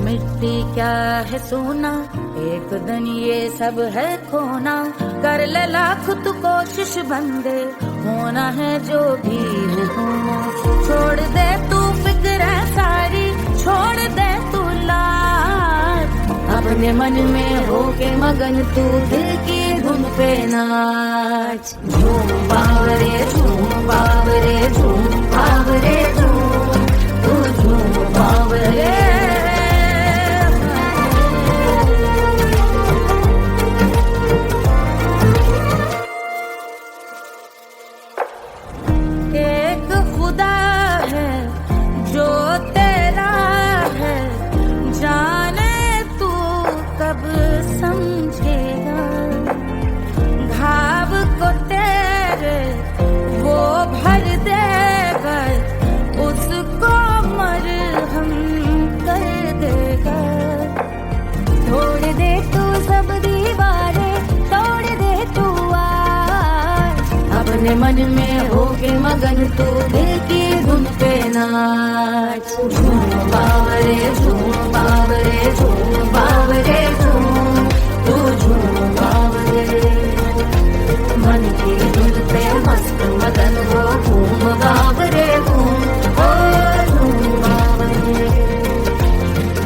मिट्टी क्या है सोना, एक दिन ये सब है खोना। कर ले लाख तू कोशिश बंदे, होना है जो भी है होना। छोड़ दे तू फिक्र सारी, छोड़ दे तू लाज, अपने मन में होके मगन तू दिल की धुन पे नाच। झूम बावरे झूम बावरे झूम बावरे झूम, तू झूम बावरे। एक खुदा है जो तेरा है, जाने तू कब समझेगा। घाव को तेरे वो भर देगा, उसको मरहम कर देगा। तोड़ दे तू सब दीवारें, तोड़ दे तू आज, अपने मन में होके मगन तू दिल की धुन पे नाच। झूम बावरे झूम बावरे झूम बावरे झूम, तू झूम बावरे। मन की धुन पे मस्त मगन हो, घूम बावरे घूम, ओ झूम बावरे।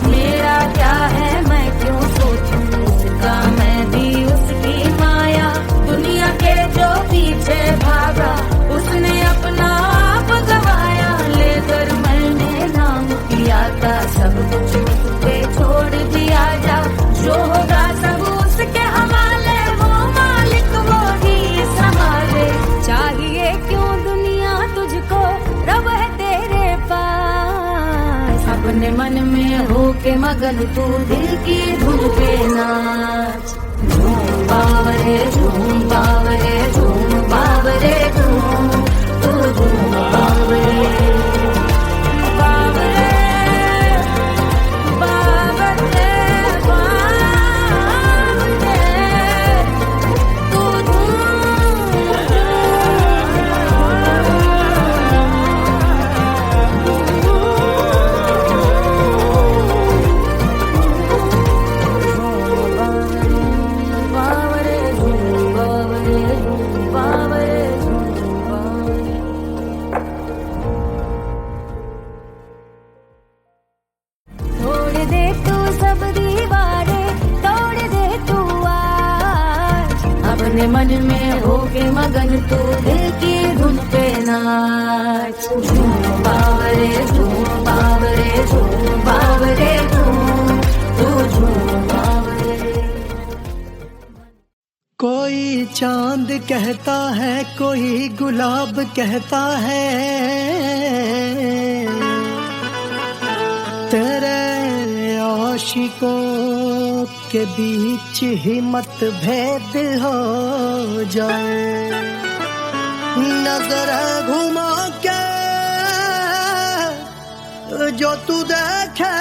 मेरा क्या है मैं क्यों सोचूं, उसका मैं भी उसकी माया। दुनिया के जो पीछे भागा, उसने अपना आप गवाया। लेकर मैंने नाम किया था, सब कुछ मुझ पे छोड़ दिया जा। जो होगा सब उसके हवाले, वो मालिक वो ही संभाले। चाहिए क्यों दुनिया तुझको, रब है तेरे पास। अपने मन में होके मगन तू दिल की धुन पे नाच। झूम बावरे झूम बावरे झूम बावरे झूम, तू झूम बावरे। बावरे बावरे बावरे, तू तोड़ दे तू सब दीवारें, तोड़ दे तू आज, अपने मन में होके मगन तू दिल की धुन पे नाच। झूम बावरे झूम बावरे झूम बावरे झूम, तू झूम बावरे। कोई चांद कहता है, कोई गुलाब कहता है, तेरे आशिकों के बीच ही मतभेद हो जाए। नजर घुमा के जो तू देखे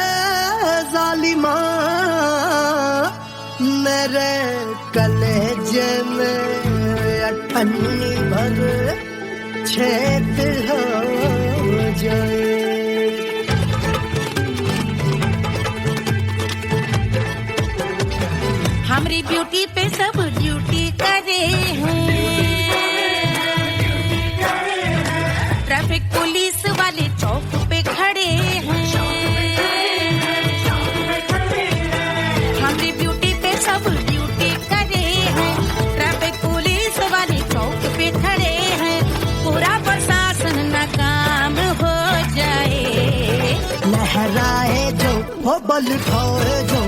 जालिमा, मेरे कलेजे में अठन्नी भर छेद हो जाए। हमारी ब्यूटी पे सब ड्यूटी करे हैं, ट्रैफिक पुलिस वाले चौक पे खड़े हैं। हमारी ब्यूटी पे सब ड्यूटी करे हैं, ट्रैफिक पुलिस वाले चौक पे खड़े हैं। पूरा प्रशासन नाकाम हो जाए। लहराए जो वो बल खाए जो,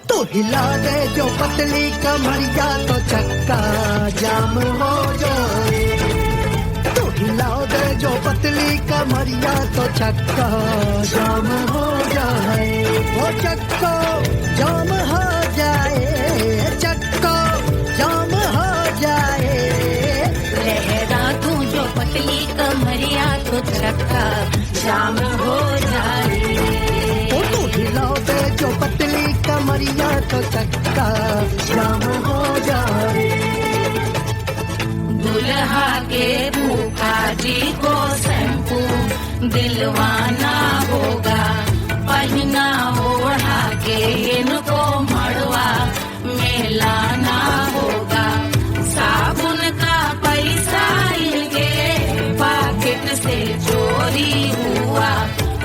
तो हिला दे जो पतली कमरिया, तो चक्का जाम हो जाए। तो हिला दे जो पतली कमरिया, तो चक्का जाम हो जाए। वो चक्का जाम हो जाए, चक्का जाम हो जाए। लहरा तू जो पतली कमरिया, तो चक्का जाम हो जाए। वो तो हिला दे जो पतली कमरिया, तो चक्का जाम हो जाए। दुल्हा के फूफा जी को शैम्पू दिलवाना होगा, पहना ओढ़ा के इनको मड़वा में लाना होगा। साबुन का पैसा इनके पॉकेट से चोरी हुआ,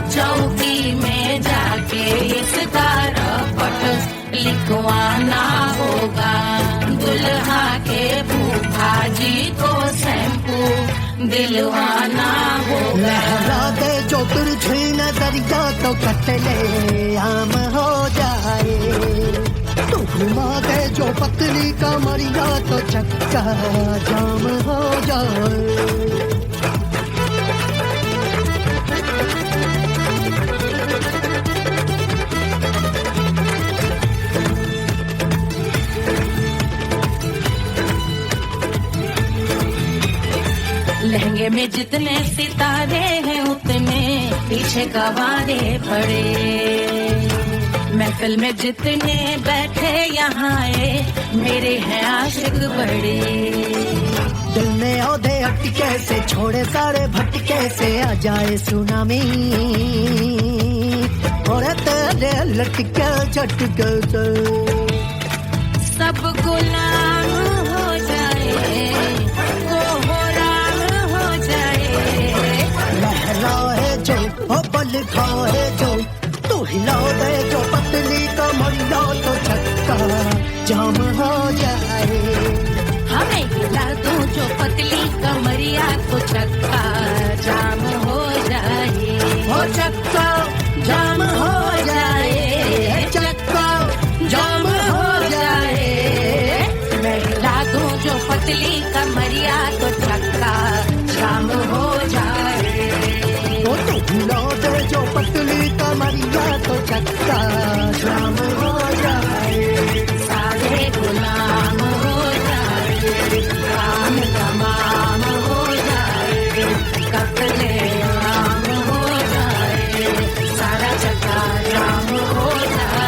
चौकी में जाके इसका रपट लिखवाना होगा। दुल्हा के फूफा जी को शैम्पू दिलवाना होगा। लहरा दे जो तुरझी नजरिया तो कतले आम हो जाए, तू घुमा दे जो पतली कमरिया तो चक्का जाम हो जाए। लहंगे में जितने सितारे हैं उतने पीछे गवारे पड़े, महफिल में जितने बैठे यहाँ आए मेरे हैं आशिक बड़े। दिल में औधे अटके से छोड़े सारे भटके से आ जाए सुनामी, और तेरे लटके झटके से सब गुलाम हो जाए, लहराए जो ओ पल खाए जो, तू हिला दे जो पतली कमरिया तो चक्का जाम हो जाए। हमें हिला दूं जो पतली कमरिया तो चक्का जाम हो जाए। हो चक्का जाम हो जाए, चक्का जाम हो जाए। मैं हिला दूं जो पतली कमरिया तो चक्का जाम हो जाए। वो तो हिला दे जो पतली कमरिया तो चक्का जाम हो जाए। सारे गुलाम हो जाए, काम तमाम हो जाए, कतले आम हो जाए, सारा चक्का जाम हो जाए।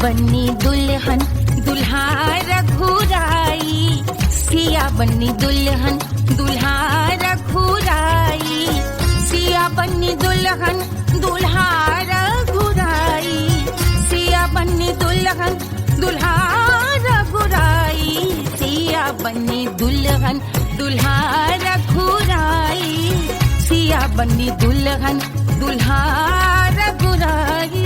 बन्नी दुल्हन दुल्हा रघुराई, सिया बन्नी दुल्हन दुल्हा रघुराई, सिया बन्नी दुल्हन दुल्हा रघुराई, सिया बन्नी दुल्हन दुल्हा रघुराई, सिया बन्नी दुल्हन दुल्हा रघुराई, सिया बन्नी दुल्हन दुल्हा रघुराई।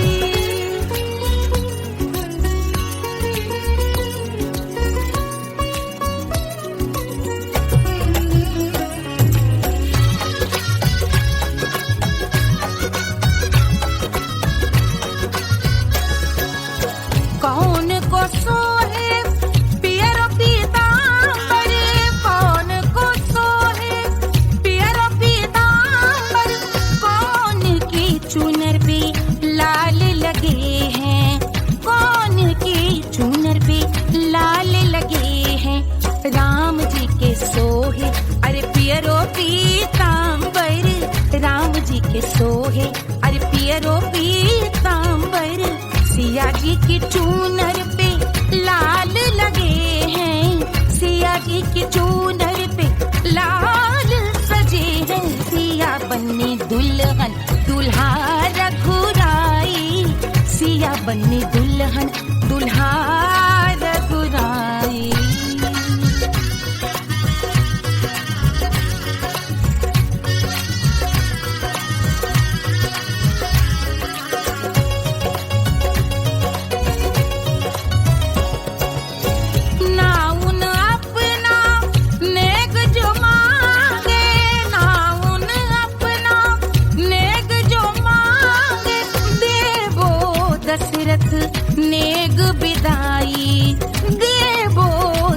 कौन को सोहे पियरो पीतांबर, कौन को सोहे पियरो पीतांबर, कौन की चुनर पे लाल लगे हैं, कौन की चुनर पे लाल लगे हैं। राम जी के सोहे अरे पियरो पीतांबर, राम जी के सोहे अरे पियरो पीतांबर, सिया जी की चूनर पे लाल लगे हैं, सिया जी की चूनर पे लाल सजे हैं। सिया बन्नी दुल्हन दुल्हा रघुराई, सिया बन्नी दुल्हन दुल्हा रघुराई। नेग बिदाई देवो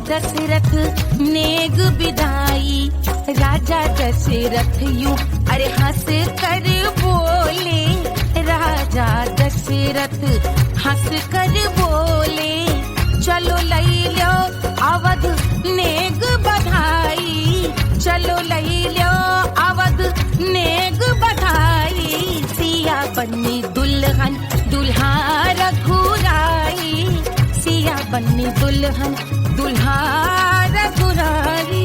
दशरथ नेग बिदाई, राजा दशरथ यूं अरे हंस कर बोले, राजा दशरथ हंस कर बोले चलो लई लो अवध नेग बधाई, चलो लई लो अवध नेग बधाई। सिया बन्नी दुल्हन दुल्हा रघुराई, सिया बन्नी दुल्हन दुल्हा रघुराई।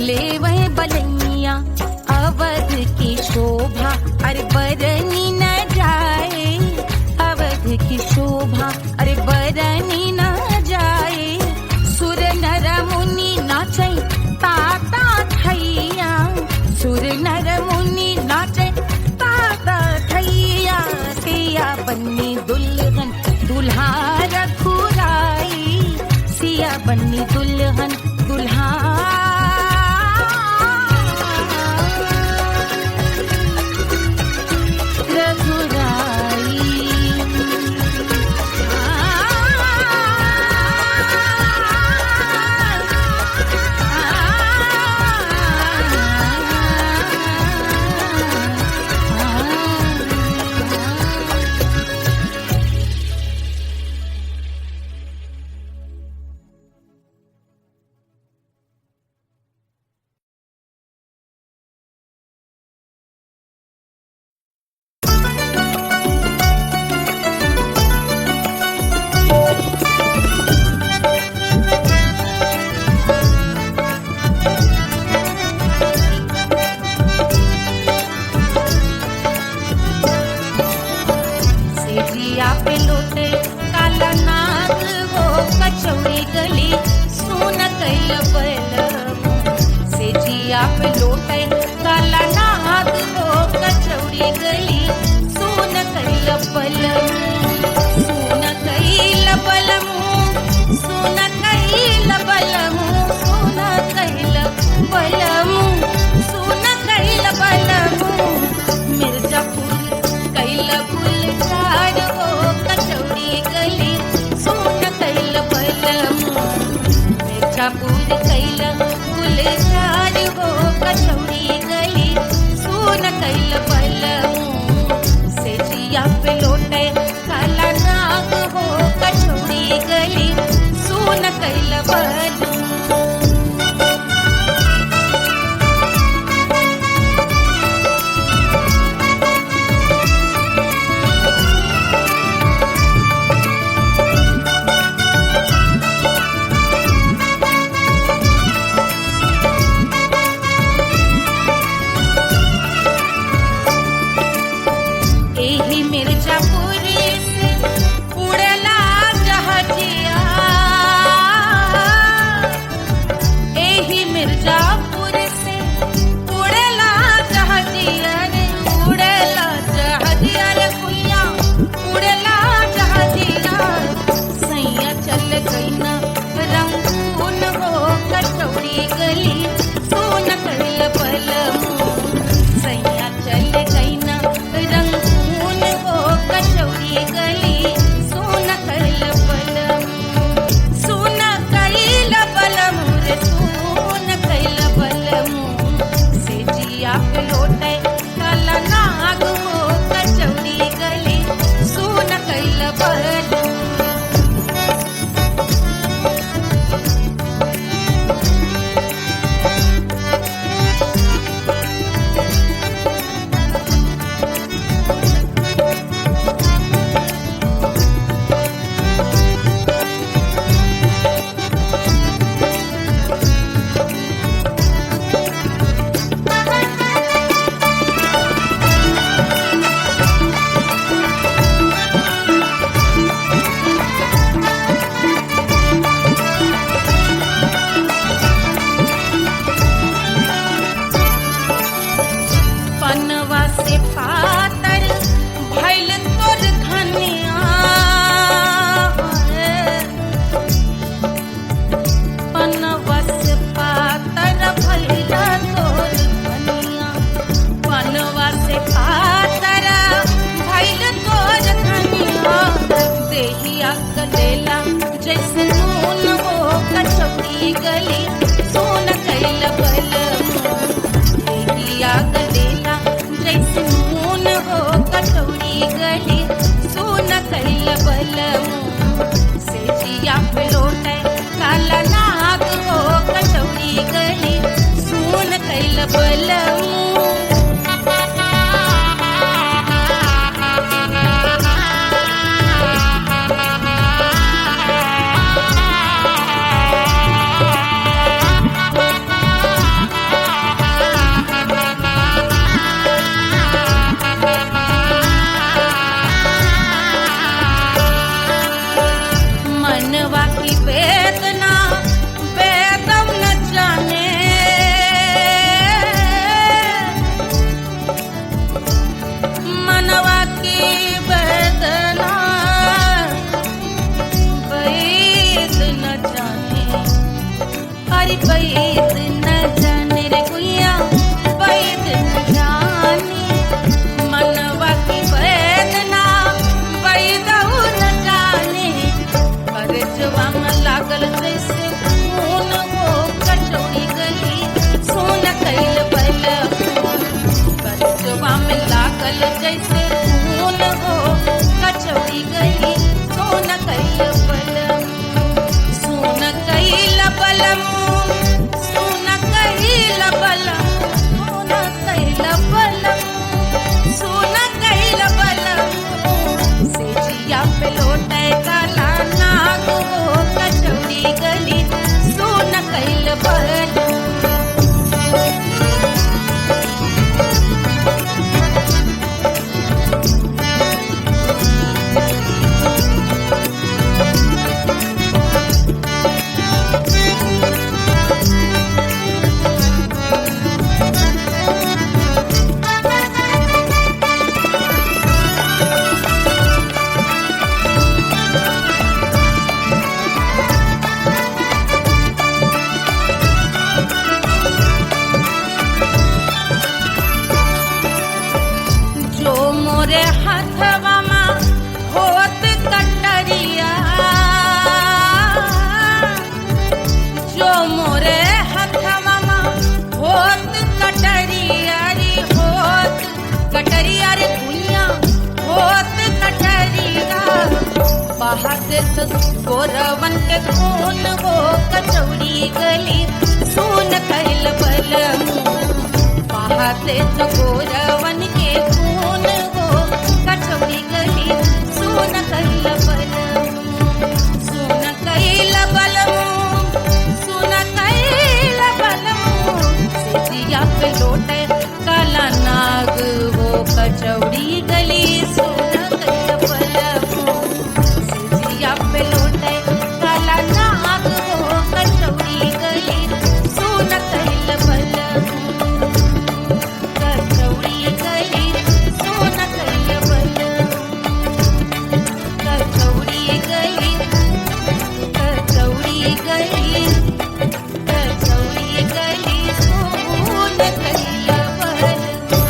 ले वह बलैया अवध की शोभा अरे बरनी न जाए, अवध की शोभा अरे बरनी न जाए। सुर नर मुनि नाचे ताता थैया, सुर नर मुनि नाचे ताता थैया। सिया बन्नी दुल्हन दुल्हा रघुराई, सिया बन्नी दुल्हन दुल्हा कचौड़ी गली सोन कैल बलमो देखिया गलेला जैसे नून हो कचौड़ी गली सोन कैल बलमो से जिया पे लौटे काला नाग हो कचौड़ी गली सोन कैल बलमो मनवा की वेदना वेदम न जाने मनवा की वेदना वैद न जाने अरे वैद न जाने रे गुइया वैद न जाने मनवा की वेदना वैद न जाने परजवा में लागल जैसे खून हो कचौड़ी गली सोन कैल बलमो परजवा में लागल जैसे खून हो कचौड़ी गली सोन कैल बलमो सोन कैल बलमो सोन कैल बलमो सोन कैल बलमो से जिया पे लौटे काला नाग हो कचौड़ी गली सोन कैल बलमो जो मोरे हथवा में होत कटरिया जो मोरे हथवा में होत कटरिया रे होत कटरिया रे दुनिया होत कटरिया बहाते तो गोरवन के खून हो कचौड़ी गली सोन कैल बलमो बहाते तो गोरवन के खून हो कचौड़ी गली सोन कैल बलमो सोन कैल बलमो सोन कैल बलमो से जिया पे लौटे काला नाग हो कचौड़ी गली सोन कैल बलमो से जिया पे लौटे काला नाग हो कचौड़ी गली सोन कैल बलमो कचौड़ी गली सोन कैल बलमो कचौड़ी गली कचौड़ी गली कचौड़ी गली सोन कैल बलमो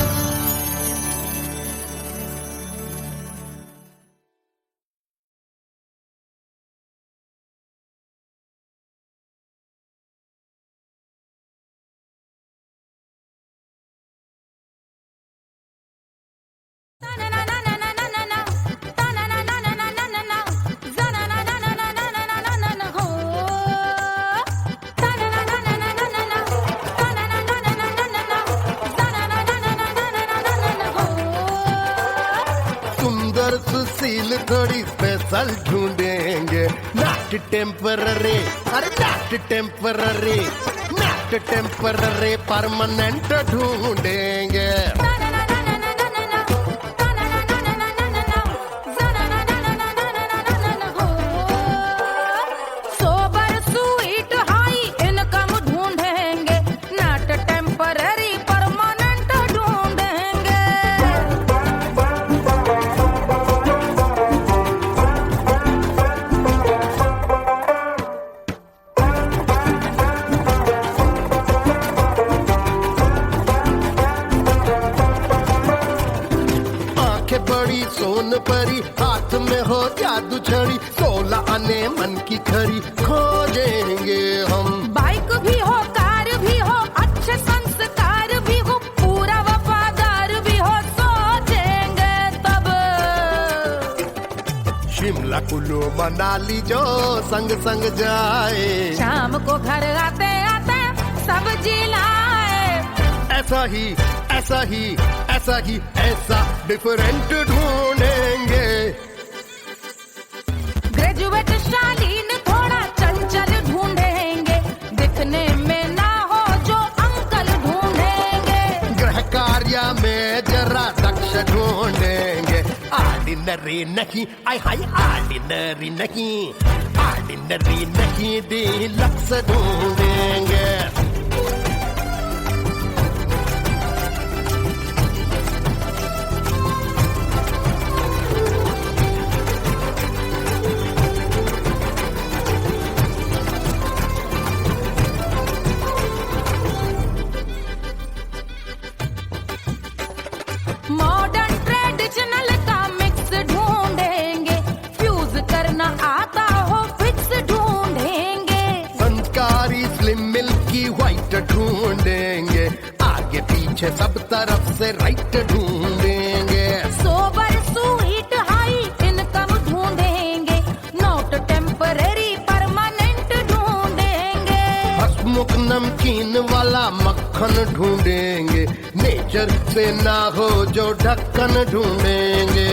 सुंदर सुशील थोड़ी स्पेशल ढूंढेंगे नॉट टेम्पररी अरे not temporary not temporary permanent ढूंढेंगे सोबर स्वीट हाई इनकम ढूंढेंगे नॉट टेम्पररी परमानेंट ढूंढेंगे सोन परी हाथ में हो जादू छड़ी 16 आने मन की खरी खोजेंगे हम मनाली जो संग संग जाए। शाम को घर आते आते सब्जी लाए। ऐसा ही ऐसा ही ऐसा ही ऐसा डिफरेंट ढूंढेंगे। ग्रेजुएट शालीन थोड़ा चंचल ढूंढेंगे, दिखने में ना हो जो अंकल ढूंढेंगे। गृह कार्य में जरा दक्ष ढूंढेंगे। ऑर्डिनरी नहीं, आय हाय ऑर्डिनरी नहीं, ऑर्डिनरी नहीं डीलक्स ढूंढेंगे। मॉडर्न ट्रेडिशनल का मिक्स ढूंढेंगे, फ्यूज करना आता हो फिक्स ढूंढेंगे। संस्कारी स्लिम मिल्की व्हाइट ढूंढेंगे। आगे पीछे सब तरफ से राइट ढूंढेंगे। सोबर स्वीट हाई इनकम ढूंढेंगे, नोट टेम्परेरी परमानेंट ढूंढेंगे। हसमुख नमकीन वाला मक्खन ढूंढेंगे। नेचर से ना हो जो ढक्कन ढूंढेंगे।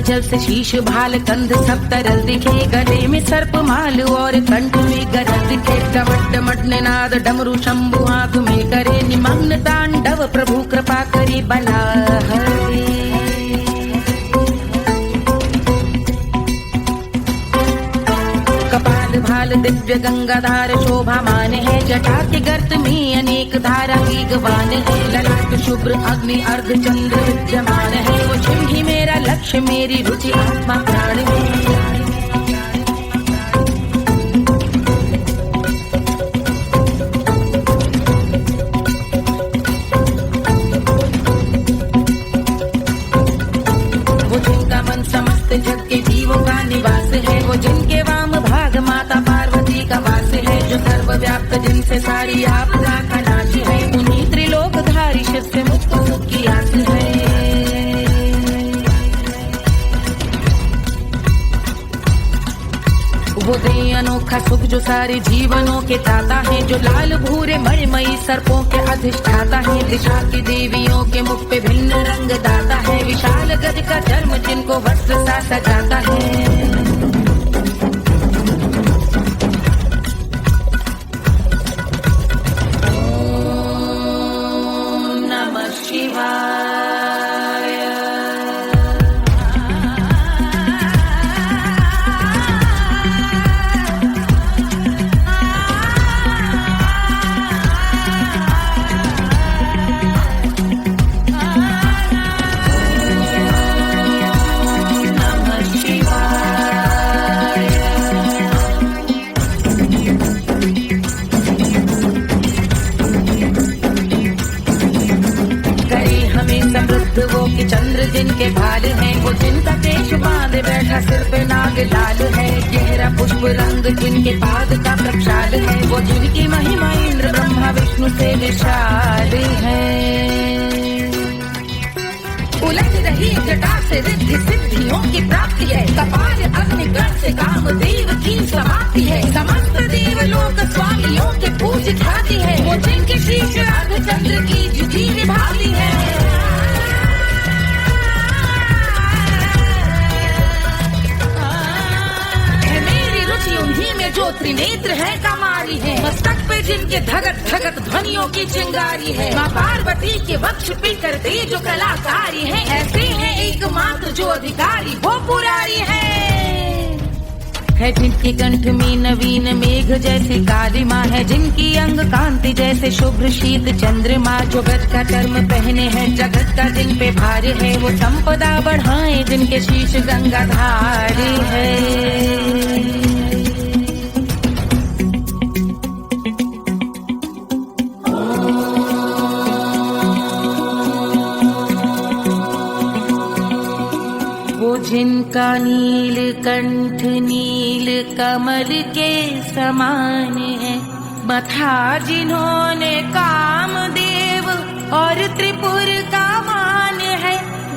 जल से शीश भाल कंध सब तरल दिखे, गले में सर्प माल और कंठ में गरज दिखे। डमट डमट निनाद डमरू शंभु आंख में करे निमग्न तांडव, प्रभु कृपा करे बला हरे। कपाल भाल दिव्य गंगाधार शोभामान है, जटा के गर्त में अनेक धारा की गवान है। ललाट शुभ्र अग्नि अर्ध चंद्र विद्यमान है, वो शिव ही मेरा लक्ष्य मेरी रुचि आत्मा प्राण है। वो जिनका मन समस्त जग के जीवों का निवास है, वो जिनके वाम भाग माता पार्वती का वास है। जो सर्वव्याप्त जिनसे सारी आपदा का नाश है, उन्हीं त्रिलोकधारी शिव से मुझको सुख की आस है। वो दे अनोखा सुख जो सारे जीवनों के दाता है, जो लाल भूरे मणिमयी सर्पों के अधिष्ठाता है। दिशा की देवियों के मुख पे भिन्न रंग दाता है, विशाल गज का चर्म जिनको वस्त्र सा सजाता है। वो कि चंद्र जिनके भाल हैं, वो जिनका केश बांधे बैठा सिर पे नाग लाल है। गहरा पुष्प रंग जिनके पाद का प्रक्षाल है, वो जिनकी महिमा इंद्र ब्रह्मा विष्णु से विशाल है। उलझ रही जटा से रिद्धि सिद्धियों की प्राप्ति है, कपाल अग्निगण से कामदेव की समाप्ति है। समस्त देवलोक स्वामियों के पूज ख्याति है, वो जिनके शीश अर्धचंद्र की जुटी निभाती है। जिनके धगत धगत ध्वनियों की चिंगारी है। माँ पार्वती के वक्ष पे करते जो कलाकारी है, ऐसे हैं एकमात्र जो अधिकारी वो पुरारी है जिनके कंठ में नवीन मेघ जैसे कालिमा है, जिनकी अंग कांति जैसे शुभ्र शीत चंद्रमा, जो गज का कर्म पहने हैं जगत का जिन पे भार है, वो संपदा बढ़ाए जिनके शीश गंगाधार है। जिनका नील कंठ नील कमल के समान है, मथा जिन्होंने कामदेव और त्रिपुर का मान है,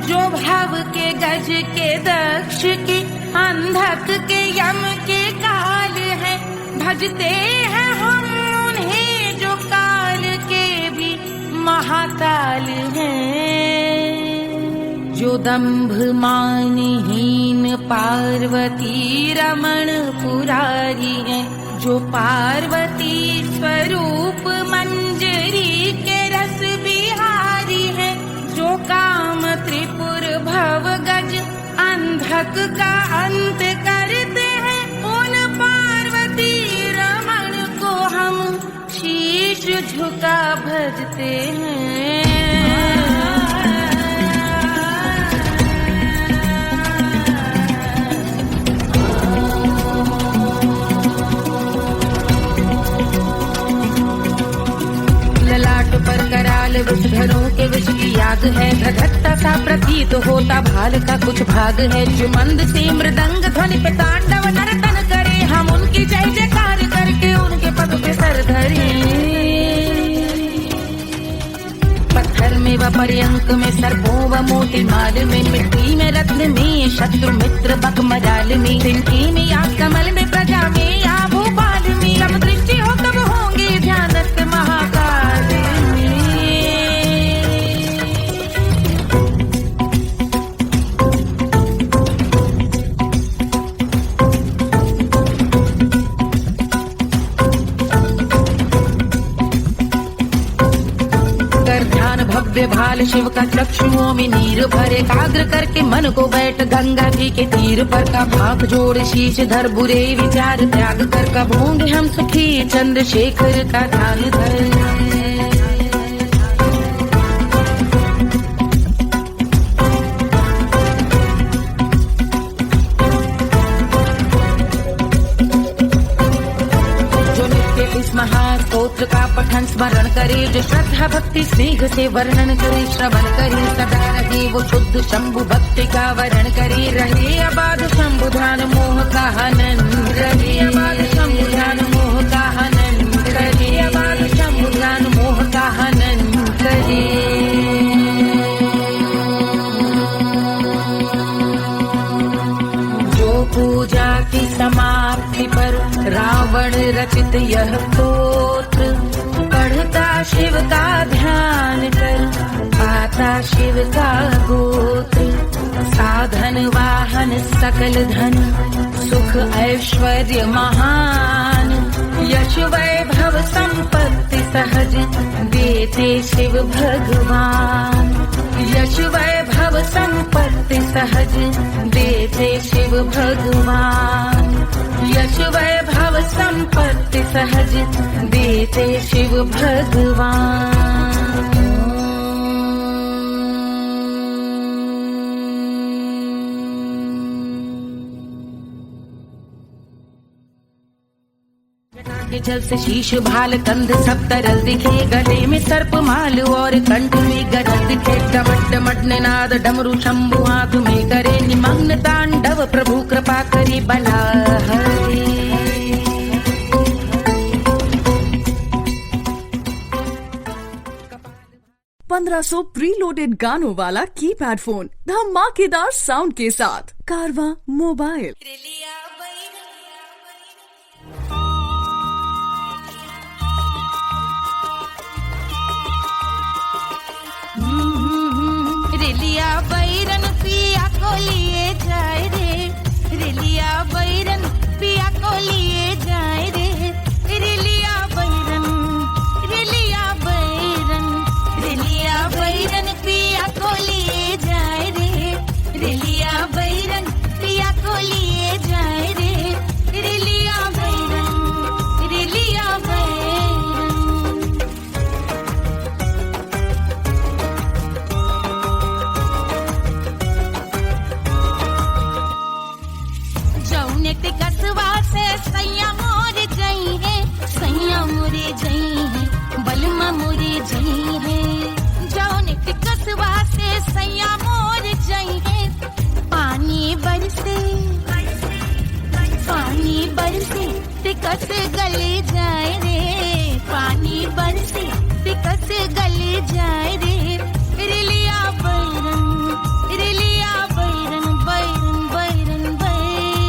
जो भव के गज के दक्ष के अंधक के यम के काल है, भजते हैं हम उन्हें जो काल के भी महाकाल हैं। जो दंभ मानहीन पार्वती रमण पुरारी है, जो पार्वती स्वरूप मंजरी के रस बिहारी है, जो काम त्रिपुर भव गज अंधक का अंत करते हैं, उन पार्वती रमण को हम शीश झुका भजते हैं। पर कराल विषधरों के विष की याद है, धधकता सा प्रतीत होता भाल का कुछ भाग है, जो मंद से मृदंग ध्वनि पे तांडव नर्तन करे, हम उनकी जय जयकार करके उनके पद पे सर धरे। पत्थर में व पर्यंक में सर्पों व मोती माल में, मिट्टी में रत्न में शत्रु मित्र बक मजाल में, तिनकी में या कमल में प्रजा में या भोपाल में, जब दृष्टि हो तब होंगे ध्यानस्थ महाकाल। भव्य भाल शिव का चक्षुओं में नीर भरे, एकाग्र करके मन को बैठ गंगा जी के तीर पर, का भाग जोड़ शीश धर बुरे विचार त्याग कर, कब होंगे हम सुखी चंद्रशेखर का ध्यान धर। महास्तोत्र का पठन स्मरण करे, जो श्रद्धा भक्ति स्नेह से वर्णन करे, श्रवण करे सदा रहे वो शुद्ध शंभु भक्ति का वरण करे, रहे अबाध शंभु ध्यान मोह का हनन, रहे अबाध शंभु ध्यान मोह का हनन, रहे अबाध शंभु ध्यान मोह का हनन करे। पूजा की समाप्ति पर रावण रचित यह स्तोत्र, पढ़ता शिव का ध्यान कर पाता शिव का गोत्र, साधन वाहन सकल धन सुख ऐश्वर्य महान, यश वैभव संपत्ति सहज देते शिव भगवान, यश वैभव संपत्ति सहज देते शिव भगवान, यश वैभव संपत्ति सहज देते शिव भगवान। के जल से शीश भाल कंध सब तरल दिखे, गले में सर्प माल और कंठ में गजल दिखे, डमट डमट निनाद डमरू शंभु हाथ में करे, निमग्न तांडव प्रभु कृपा करे बला हरे। 1500 प्रीलोडेड गानों वाला कीपैड फोन धमाकेदार साउंड के साथ कारवा मोबाइल। रेलिया बैरन पिया को लिए जाए रे, रेलिया बैरन पिया को लिए जाए रे, रेलिया बैरन बरसे पानी बरसे टिकट गले जाए रे, पानी बरसे टिकट गले जाए रे, रिलिया बैरन बैरन बैरन बैरन।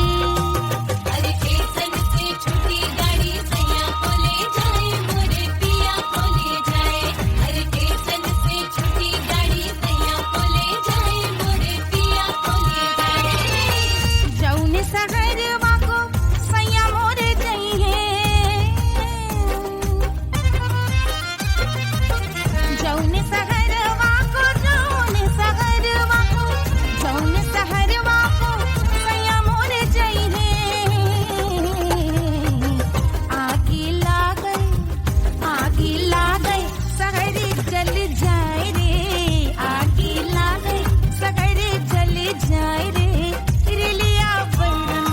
अरे स्टेशन से छुट्टी गाड़ी सैया को ले जाए, मोरे पिया को ले जाए। अरे स्टेशन से छुट्टी गाड़ी सैया को ले जाए, मोरे पिया को ले जाए। जौने सहरवा को सैया मोरे जइहे, जौने सहरवा को जौने सहरवा को सैया मोरे जइहे। आगे लागई सहरी जल जाए रे, आगे लागई सहरी जल जाए रे, रिलिया बैरन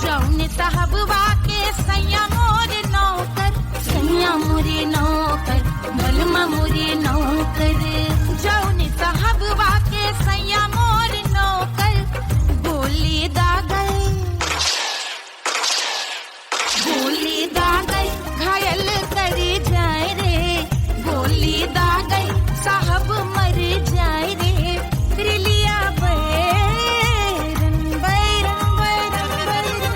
जौने साहबवा के सैया मोरे नौकर बलमा मोरे नौकर। जौने साहबवा के सैया मोरे नौकर, गोली दागल घायल करे जाए रे, गोली दागल साहब मर जाए रे, रिलिया बैरन बैरन बैरन बैरन।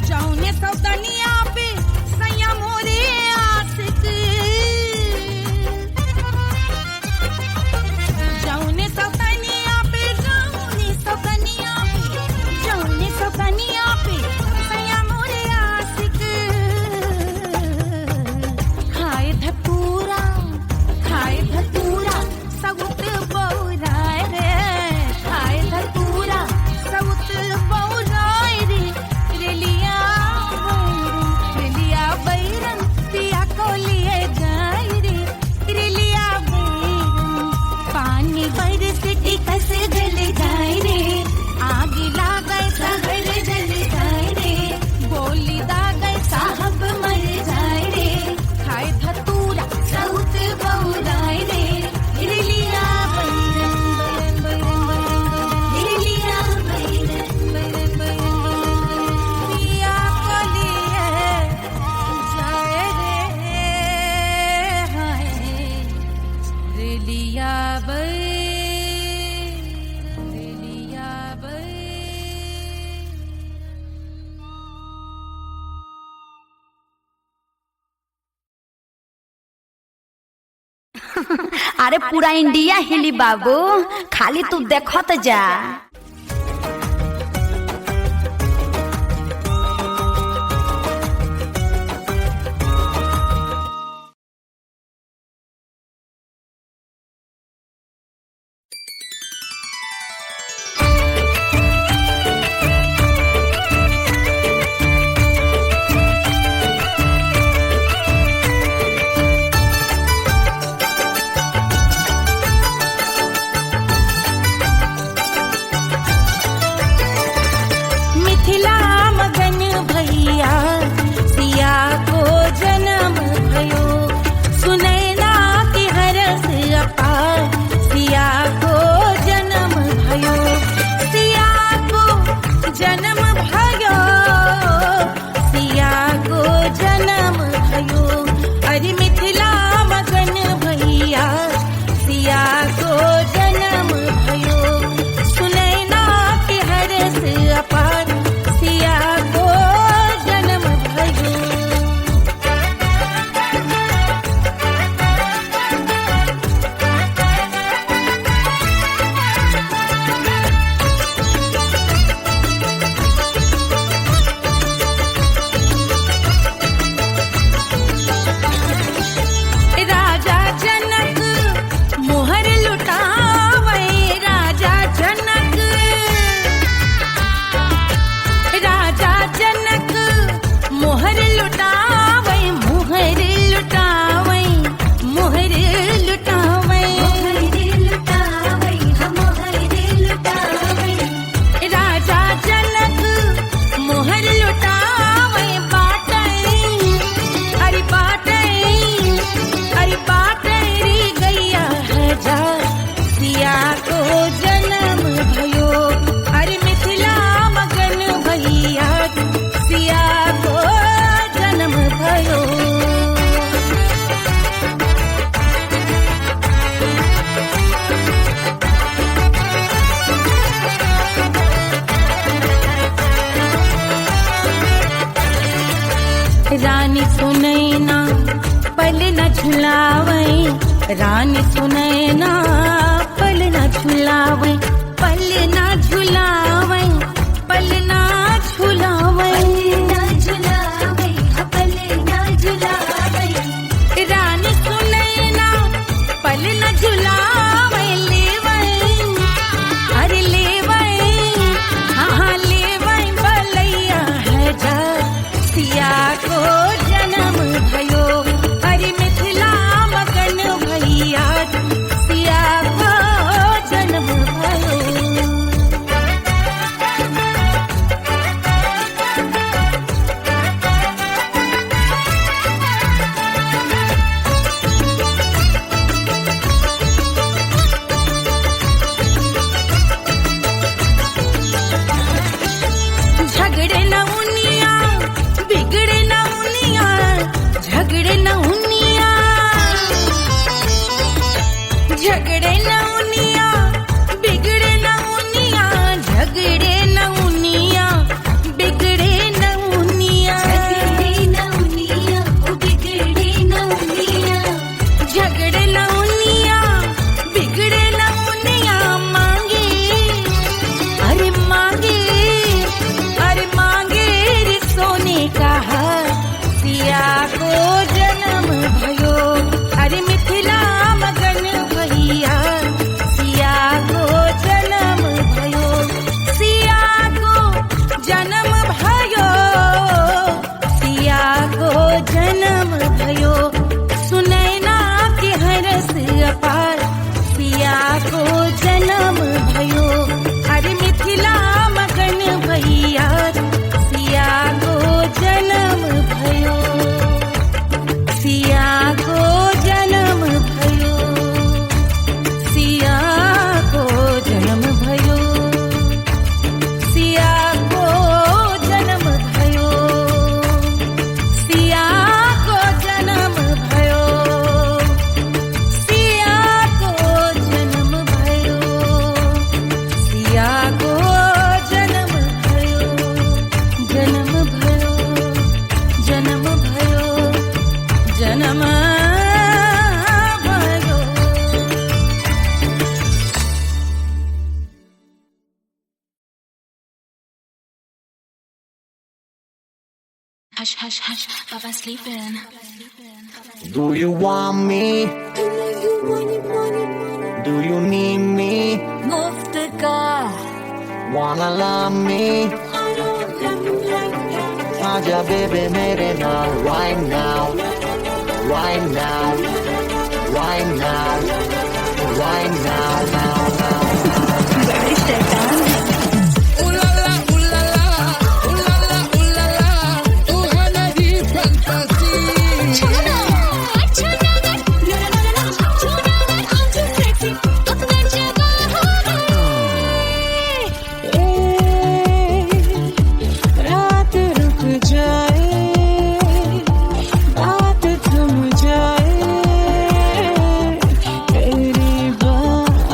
जौने सौतनिया पे सैया मोरे आशिक, जौने सौतनिया पे सैया मोरे आशिक। खाए धतूरा सउत बौराए रे, खाए धतूरा सउत बौराए रे, रिलिया बैरन पिया को लिए जाए रे, रिलिया बैरन। पानी बरसे टिकस गल जाए रे, आग लागै सहर जल जाए रे, गोली दागै साहब मर जाए रे, खाए धतूरा सउत बौराए रे, रिलिया बैरन बैरन रिलिया बैरन बैरन पिया को लिए जाए रे, हाय रिलिया अरे पूरा इंडिया हिली बाबू, खाली तू देखत जा। जा सिया को जन्म भयो अरे मिथिला मगन भैया सिया को जन्म भयो रानी सुनैना पल न झुलावे रानी सुनैना पल न झुलावे पल न झुलावे पल न झुलावे पल न झुलावे रानी सुनैना पल न झुलावे लेवे अरे लेवे हाँ लेवे बलैया है जा सिया को जन्म भयो अरे मिथिला मगन भैया सिया को जन्म भयो झगड़े न उनिया बिगड़े न उनिया झगड़े न उनिया झगड़े न उनिया बिगड़े न उनिया झगड़े न उनिया बिगड़े न उनिया झगड़े न उनिया बिगड़े न उनिया झगड़े न उनिया बिगड़े न उनिया मांगे अरे मांगे अरे मांगे रे सोने का हार सिया को जन्म भयो अरे मिथिला मगन भैया सिया को जन्म भयो सिया को जन्म भयो सिया को जन्म भयो सुनैना के हरस अपार सिया को जन्म भयो अरे मिथिला मगन भैया सिया को जन्म भयो सिया को जन्म भयो सिया को जन्म भयो सिया को जन्म भयो सिया को जन्म भयो सिया को जन्म भयो सिया को जन्म भयो जन्म भयो जन्म भयो जन्म भयो Hush, hush, hush, Papa's sleeping. Do you want me? Do you need me? मुफ्त का Wanna love me? आजा baby मेरे नाल right now, right now, right now, right now, now, now. रात रुक जाए बात थम जाए तेरी बात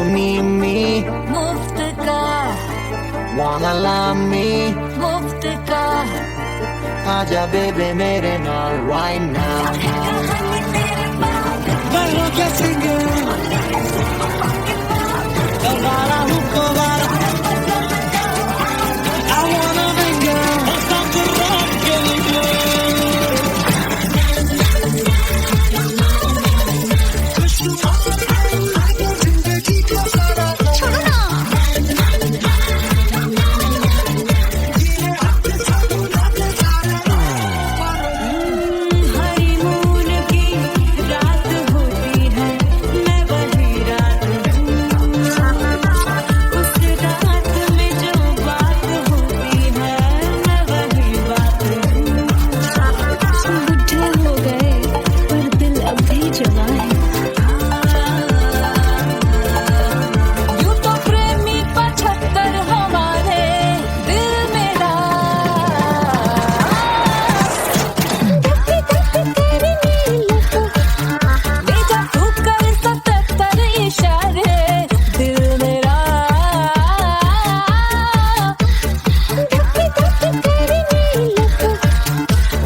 me, मुफ्त का wanna love me, मुफ्त का आजा बेबे मेरे नाल right now. Bailo que sigue. Tocara un cobar. I wanna venga. Honeymoon की रात होती है, मैं वही रात हूँ। उस रात में जो बात होती है, मैं वही बात हूँ। बुढ़े हो गए पर दिल अब भी जवा है। यूं तो प्रेमी 75 हमारे दिल मेरा। भेजा तू कर 77 इशारे दिल मेरा।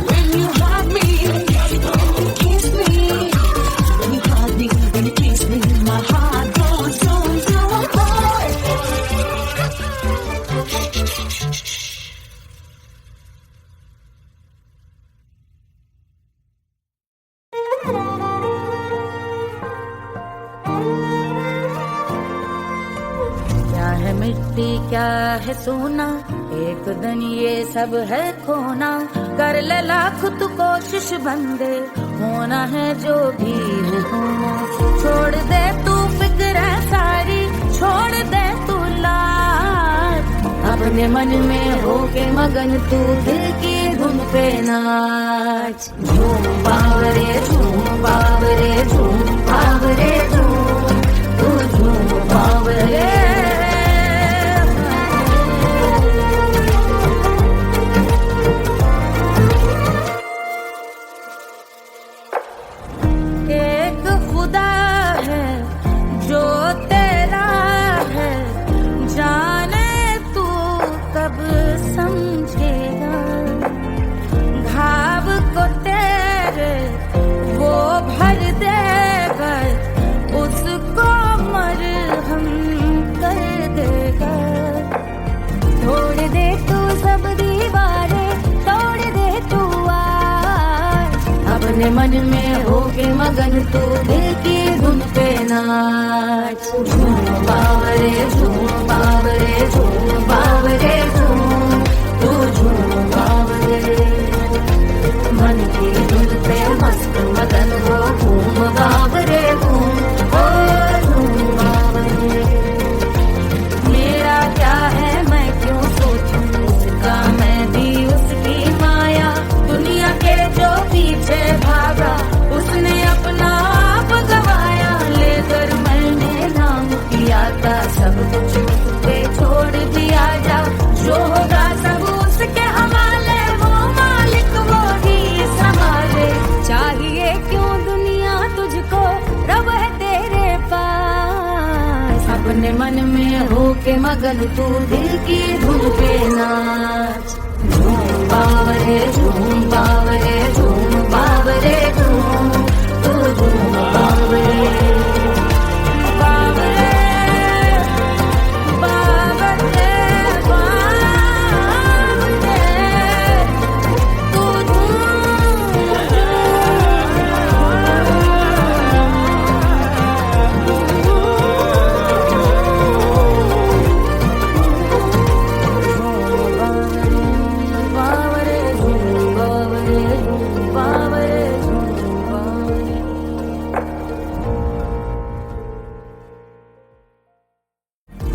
When you hug me, when you kiss me, when you hug me, when you kiss me, my heart goes zoom, zoom, boy. क्या है मिट्टी क्या है सोना, एक दिन ये सब है खोना। कर ले लाख तू कोशिश बंदे, होना है जो भी है होना। छोड़ दे तू फिक्र सारी, छोड़ दे तू लाज। अपने मन में होके मगन तू दिल की धुन पे नाच। झूम बावरे झूम बावरे झूम बावरे झूम, तू झूम बावरे। एक खुदा है जो तेरा है, जाने तू कब समझेगा। घाव को तेरे वो भर देगा, उसको मरहम कर देगा। तोड़ दे तू सब दीवारें, तोड़ दे तू आज। अपने मन में होके मगन तू दिल की धुन पे नाच। झूम बावरे झूम बावरे झूम बावरे झूम, तू झूम बावरे। मन की धुन पे मस्त मगन हो, घूम बावरे घूम, ओ झूम बावरे। मेरा क्या है मैं क्यों सोचूं उसका, मैं भी उसकी माया। दुनिया के जो पीछे भागा, उसने अपना आप गवाया। लेकर मैंने नाम किया था, सब कुछ उस पे छोड़ दिया जा। जो होगा सब उसके हवाले, वो मालिक वो ही संभाले। चाहिए क्यों दुनिया तुझको, रब है तेरे पास। अपने मन में होके मगन तू दिल की धुन पे नाच। झूम बावरे झूम बावरे झूम बावरे झूम, तू झूम बावरे। बावरे बावरे बावरे, तू बावरे झूम बावरे बावरे झूम बावरे।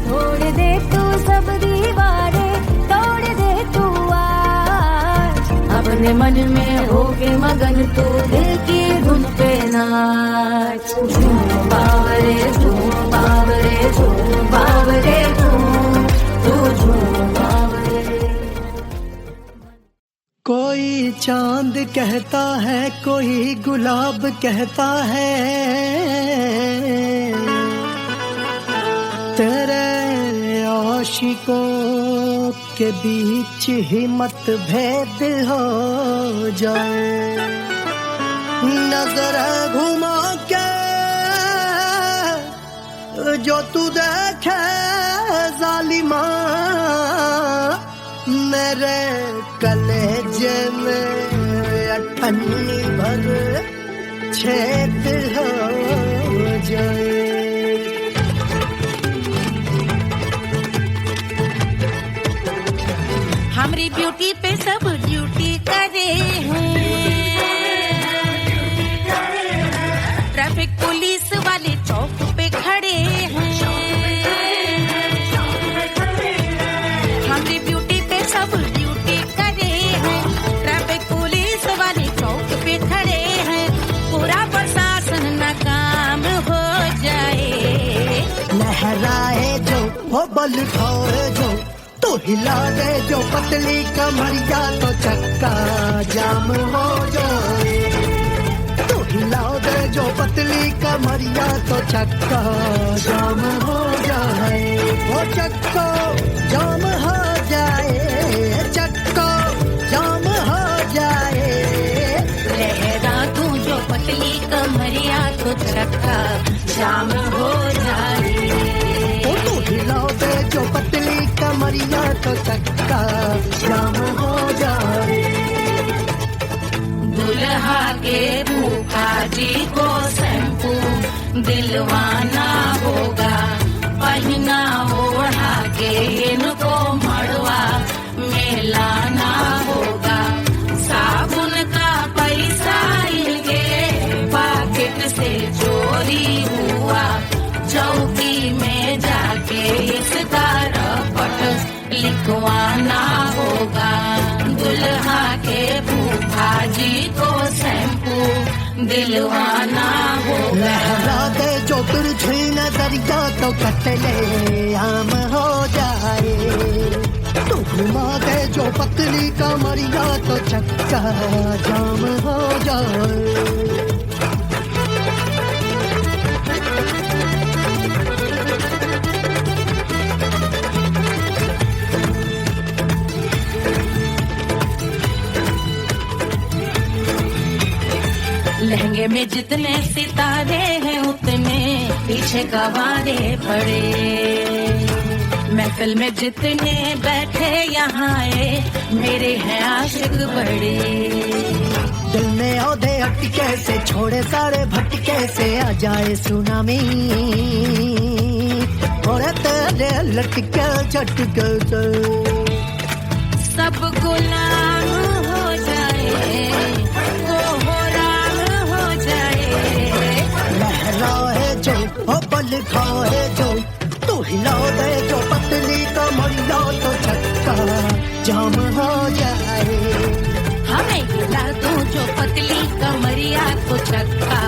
तोड़ दे तू सब दीवारें, तोड़ दे तू आज। अपने मन में होके मगन तू दिल की धुन पे नाच। झूम बावरे झूम बावरे झूम बावरे झूम, तू झूम बावरे। कोई चांद कहता है, कोई गुलाब कहता है। तेरे आशिकों के बीच ही मतभेद हो जाए, नजर घुमा के जो तू देखे जालिमा, मेरे कलेजे में अठन्नी भर छेद हो जाए। हमारी ब्यूटी पे सब ड्यूटी करे हैं, ट्रैफिक पुलिस वाले चौक पे खड़े हैं। हमारी ब्यूटी पे सब ड्यूटी करे हैं, ट्रैफिक पुलिस वाले चौक पे खड़े हैं। पूरा प्रशासन नाकाम हो जाए, लहराए जो वो बल खाए जो, तो हिला दे जो पतली कमरिया तो चक्का जाम हो जाए। तो हिला दे जो पतली कमरिया तो चक्का जाम हो जाए। वो चक्का जाम हो जाए, चक्का जाम हो जाए। लहरा तू जो पतली कमरिया तो चक्का जाम हो जाए। वो तो हिला दे जो पतली कमरिया तो चक्का जाम हो जाए। दुल्हा के फूफा जी को शैम्पू दिलवाना होगा, पहना ओढ़ा के इनको मड़वा में लाना होगा। साबुन का पैसा इनके पॉकेट से चोरी हुआ, चौकी में जाके इसका रपट लिखवाना होगा। दुल्हा के फूफा जी को शैम्पू दिलवाना होगा। लहरा दे जो तिरछी नजरिया तो कतले आम हो जाए। तो घुमा दे जो पतली कमरिया तो चक्का जाम हो जाए। लहंगे में जितने सितारे हैं उतने पीछे गवारे पड़े। महफिल में जितने बैठे यहाँ आए मेरे हैं आशिक बड़े। दिल में औधे अटके से छोड़े सारे भटके से आ जाए सुनामी। और तेरे लटके झटके से सब गुलाम हो जाए, लहराए जो ओ बल खाए जो, तू हिला दे जो पतली कमरिया तो चक्का जाम हो जाए। हमें हिला दो जो पतली कमरिया तो चक्का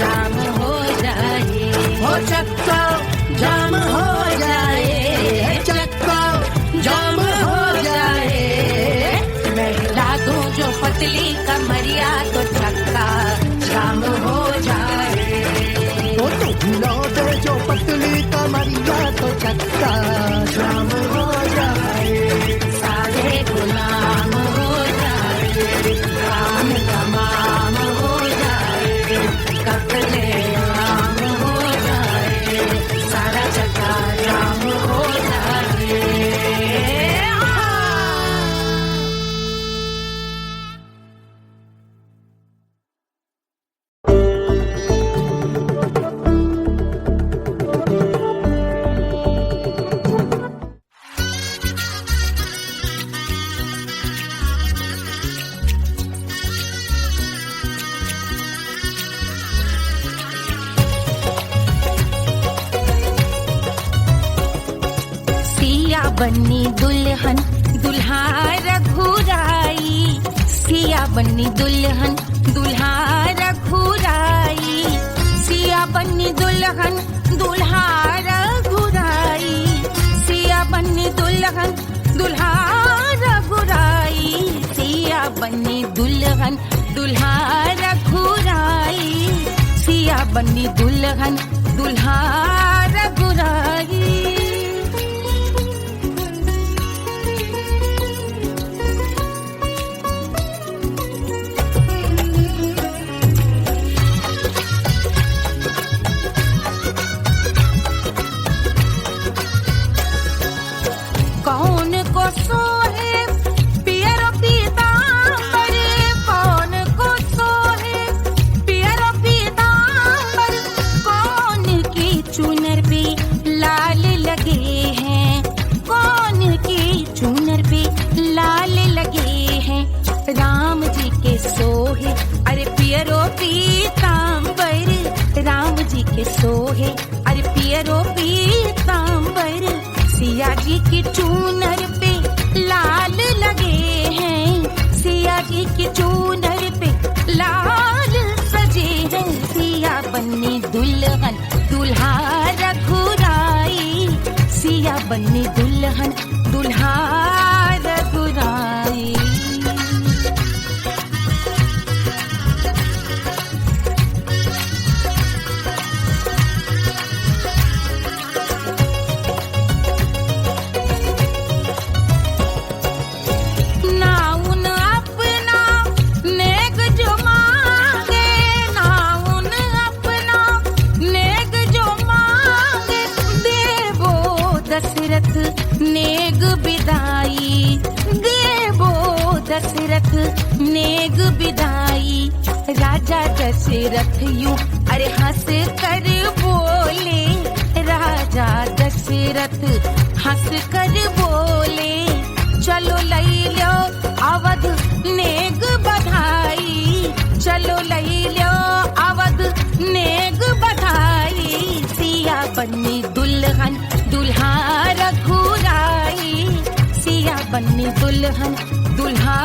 जाम हो जाए। हो चक्का जाम हो जाए, चक्का जाम हो जाए। मैं हिला दूं जो पतली कमरिया तो चक्का जाम हो जाए। ओ तू हिला दे जो पतली कमरिया तो चक्का जाम हो जाए। सारे गुलाम हो जाए, काम तमाम हो जाए, कपड़े आम हो जाए, सारा चक्का जाम हो जाए। बन्नी दुल्हन दुल्हा रघुराई, सिया बन्नी दुल्हन दुल्हा रघुराई, सिया बन्नी दुल्हन दुल्हा रघुराई, सिया बन्नी दुल्हन दुल्हा रघुराई, सिया बन्नी दुल्हन दुल्हा रघुराई, सिया बन्नी दुल्हन दुल्हा रघुराई। के सोहे अरे पियरो पीतांबर सिया जी की चूनर पे लाल लगे हैं सिया जी की चूनर पे लाल सजे हैं सिया बन्नी दुल्हन दुल्हा रघुराई सिया बन्नी दुल्हन दुल्हा रघुराई नेग बिदाई देवो दशरथ नेग बिदाई राजा दशरथ यूं अरे हंस कर बोले राजा दशरथ हंस कर बोले चलो लई लो अवध नेग बधाई चलो लई लो अवध नेग बधाई सिया बन्नी दुल्हन दुल्हा रघुराई सिया बन्नी दुल्हन दुल्हा